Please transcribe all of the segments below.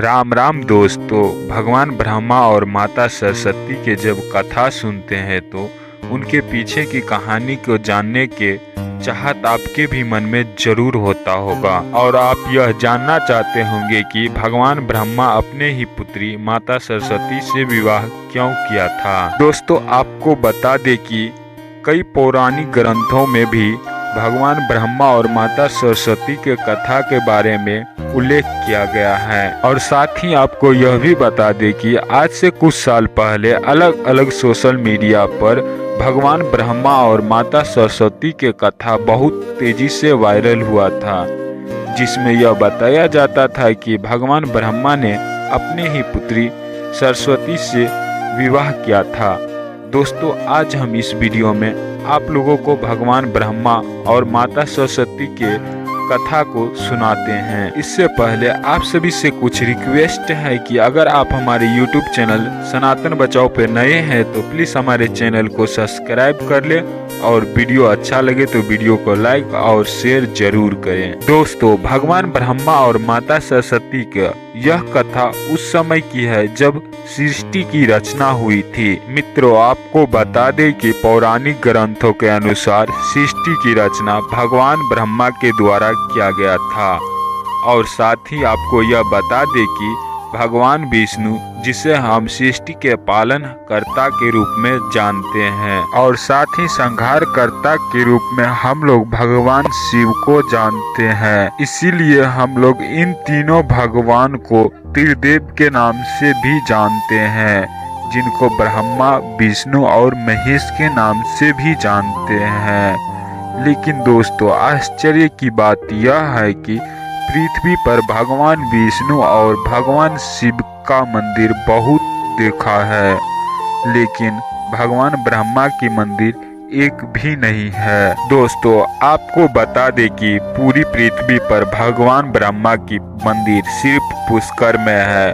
राम राम दोस्तों। भगवान ब्रह्मा और माता सरस्वती के जब कथा सुनते हैं तो उनके पीछे की कहानी को जानने के चाहत आपके भी मन में जरूर होता होगा और आप यह जानना चाहते होंगे कि भगवान ब्रह्मा अपने ही पुत्री माता सरस्वती से विवाह क्यों किया था। दोस्तों, आपको बता दें कि कई पौराणिक ग्रंथों में भी भगवान ब्रह्मा और माता सरस्वती के कथा के बारे में उल्लेख किया गया है। और साथ ही आपको यह भी बता दें कि आज से कुछ साल पहले अलग अलग सोशल मीडिया पर भगवान ब्रह्मा और माता सरस्वती के कथा बहुत तेजी से वायरल हुआ था, जिसमें यह बताया जाता था कि भगवान ब्रह्मा ने अपने ही पुत्री सरस्वती से विवाह किया था। दोस्तों, आज हम इस वीडियो में आप लोगों को भगवान ब्रह्मा और माता सरस्वती के कथा को सुनाते हैं। इससे पहले आप सभी से कुछ रिक्वेस्ट है कि अगर आप हमारे YouTube चैनल सनातन बचाओ पे नए हैं तो प्लीज़ हमारे चैनल को सब्सक्राइब कर ले और वीडियो अच्छा लगे तो वीडियो को लाइक और शेयर जरूर करें। दोस्तों, भगवान ब्रह्मा और माता सरस्वती का यह कथा उस समय की है जब सृष्टि की रचना हुई थी। मित्रों, आपको बता दें कि पौराणिक ग्रंथों के अनुसार सृष्टि की रचना भगवान ब्रह्मा के द्वारा किया गया था। और साथ ही आपको यह बता दें कि भगवान विष्णु, जिसे हम सृष्टि के पालन कर्ता के रूप में जानते हैं, और साथ ही संहार कर्ता के रूप में हम लोग भगवान शिव को जानते हैं। इसीलिए हम लोग इन तीनों भगवान को त्रिदेव के नाम से भी जानते हैं, जिनको ब्रह्मा, विष्णु और महेश के नाम से भी जानते हैं। लेकिन दोस्तों, आश्चर्य की बात यह है कि पृथ्वी पर भगवान विष्णु और भगवान शिव का मंदिर बहुत देखा है, लेकिन भगवान ब्रह्मा की मंदिर एक भी नहीं है। दोस्तों, आपको बता दें कि पूरी पृथ्वी पर भगवान ब्रह्मा की मंदिर सिर्फ पुष्कर में है।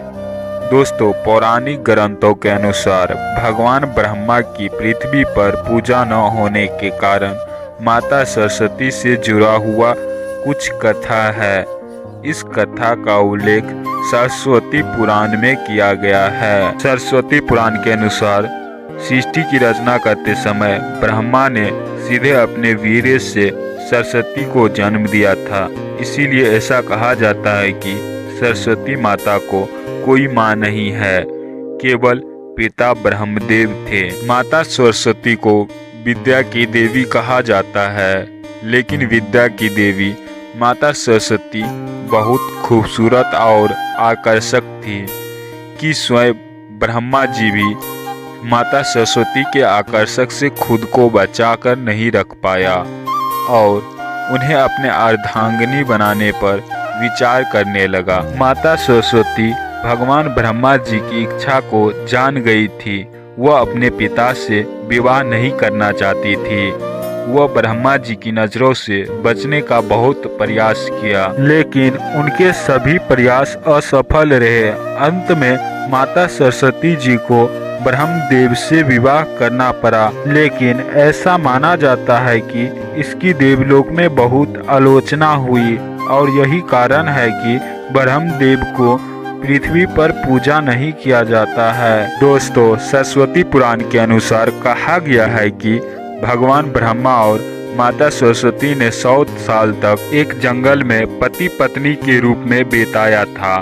दोस्तों, पौराणिक ग्रंथों के अनुसार भगवान ब्रह्मा की पृथ्वी पर पूजा न होने के कारण माता सरस्वती से जुड़ा हुआ कुछ कथा है। इस कथा का उल्लेख सरस्वती पुराण में किया गया है। सरस्वती पुराण के अनुसार सृष्टि की रचना करते समय ब्रह्मा ने सीधे अपने वीर्य से सरस्वती को जन्म दिया था। इसीलिए ऐसा कहा जाता है कि सरस्वती माता को कोई माँ नहीं है, केवल पिता ब्रह्मदेव थे। माता सरस्वती को विद्या की देवी कहा जाता है, लेकिन विद्या की देवी माता सरस्वती बहुत खूबसूरत और आकर्षक थी कि स्वयं ब्रह्मा जी भी माता सरस्वती के आकर्षक से खुद को बचाकर नहीं रख पाया और उन्हें अपने अर्धांगिनी बनाने पर विचार करने लगा। माता सरस्वती भगवान ब्रह्मा जी की इच्छा को जान गई थी। वह अपने पिता से विवाह नहीं करना चाहती थी। वह ब्रह्मा जी की नजरों से बचने का बहुत प्रयास किया, लेकिन उनके सभी प्रयास असफल रहे। अंत में माता सरस्वती जी को ब्रह्मदेव से विवाह करना पड़ा, लेकिन ऐसा माना जाता है कि इसकी देवलोक में बहुत आलोचना हुई और यही कारण है कि ब्रह्मदेव को पृथ्वी पर पूजा नहीं किया जाता है। दोस्तों, सरस्वती पुराण के अनुसार कहा गया है कि भगवान ब्रह्मा और माता सरस्वती ने 100 साल तक एक जंगल में पति पत्नी के रूप में बिताया था।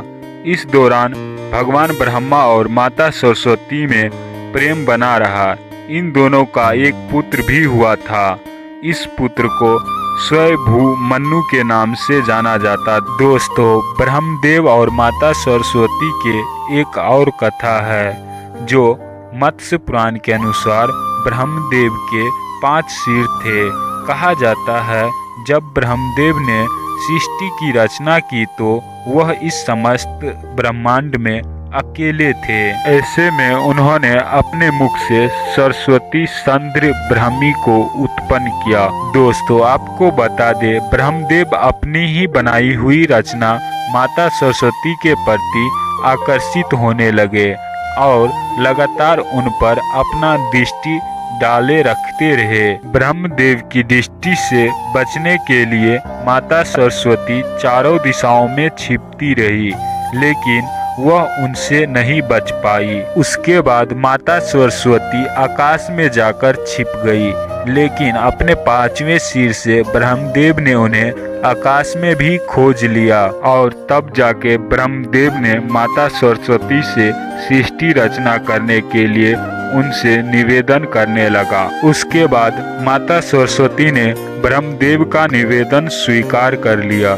इस दौरान भगवान ब्रह्मा और माता सरस्वती में प्रेम बना रहा। इन दोनों का एक पुत्र भी हुआ था। इस पुत्र को स्वयंभू मन्नु के नाम से जाना जाता। दोस्तों, ब्रह्मदेव और माता सरस्वती के एक और कथा है, जो मत्स्य पुराण के अनुसार ब्रह्मदेव के 5 सिर थे। कहा जाता है जब ब्रह्मदेव ने सृष्टि की रचना की तो वह इस समस्त ब्रह्मांड में अकेले थे। ऐसे में उन्होंने अपने मुख से सरस्वती संद्र ब्रह्मी को उत्पन्न किया। दोस्तों, आपको बता दे, ब्रह्मदेव अपनी ही बनाई हुई रचना माता सरस्वती के प्रति आकर्षित होने लगे और लगातार उन पर अपना दृष्टि डाले रखते रहे। ब्रह्मदेव की दृष्टि से बचने के लिए माता सरस्वती चारों दिशाओं में छिपती रही, लेकिन वह उनसे नहीं बच पाई। उसके बाद माता सरस्वती आकाश में जाकर छिप गई, लेकिन अपने 5वें सिर से ब्रह्मदेव ने उन्हें आकाश में भी खोज लिया और तब जाके ब्रह्मदेव ने माता सरस्वती से सृष्टि रचना करने के लिए उनसे निवेदन करने लगा। उसके बाद माता सरस्वती ने ब्रह्मदेव का निवेदन स्वीकार कर लिया।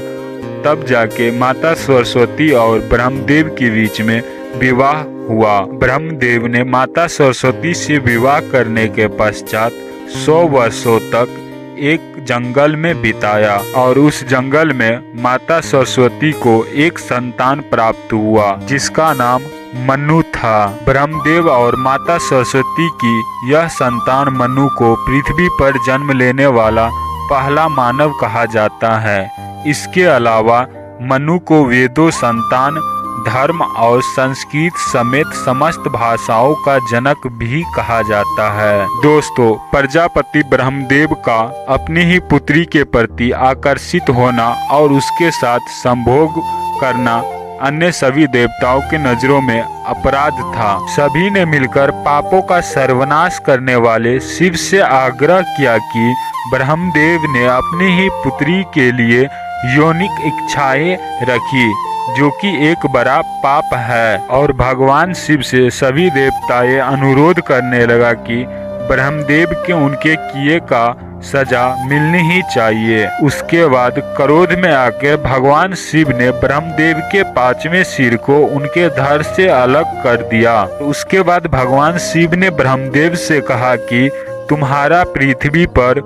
तब जाके माता सरस्वती और ब्रह्मदेव के बीच में विवाह हुआ। ब्रह्मदेव ने माता सरस्वती से विवाह करने के पश्चात 100 वर्षों तक एक जंगल में बिताया और उस जंगल में माता सरस्वती को एक संतान प्राप्त हुआ जिसका नाम मनु था। ब्रह्मदेव और माता सरस्वती की यह संतान मनु को पृथ्वी पर जन्म लेने वाला पहला मानव कहा जाता है। इसके अलावा मनु को वेदों, संतान, धर्म और संस्कृत समेत समस्त भाषाओं का जनक भी कहा जाता है। दोस्तों, प्रजापति ब्रह्मदेव का अपनी ही पुत्री के प्रति आकर्षित होना और उसके साथ संभोग करना अन्य सभी देवताओं की नजरों में अपराध था। सभी ने मिलकर पापों का सर्वनाश करने वाले शिव से आग्रह किया कि ब्रह्मदेव ने अपनी ही पुत्री के लिए यौनिक इच्छाएं रखी, जो कि एक बड़ा पाप है। और भगवान शिव से सभी देवताएं अनुरोध करने लगा कि ब्रह्मदेव के उनके किए का सजा मिलनी ही चाहिए। उसके बाद क्रोध में आकर भगवान शिव ने ब्रह्मदेव के 5वें सिर को उनके धड़ से अलग कर दिया। उसके बाद भगवान शिव ने ब्रह्मदेव से कहा कि तुम्हारा पृथ्वी पर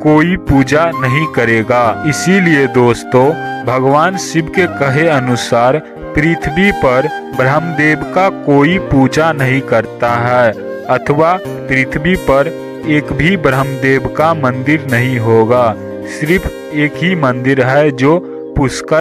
कोई पूजा नहीं करेगा। इसीलिए दोस्तों, भगवान शिव के कहे अनुसार पृथ्वी पर ब्रह्मदेव का कोई पूजा नहीं करता है अथवा पृथ्वी पर एक भी ब्रह्मदेव का मंदिर नहीं होगा। सिर्फ एक ही मंदिर है जो पुष्कर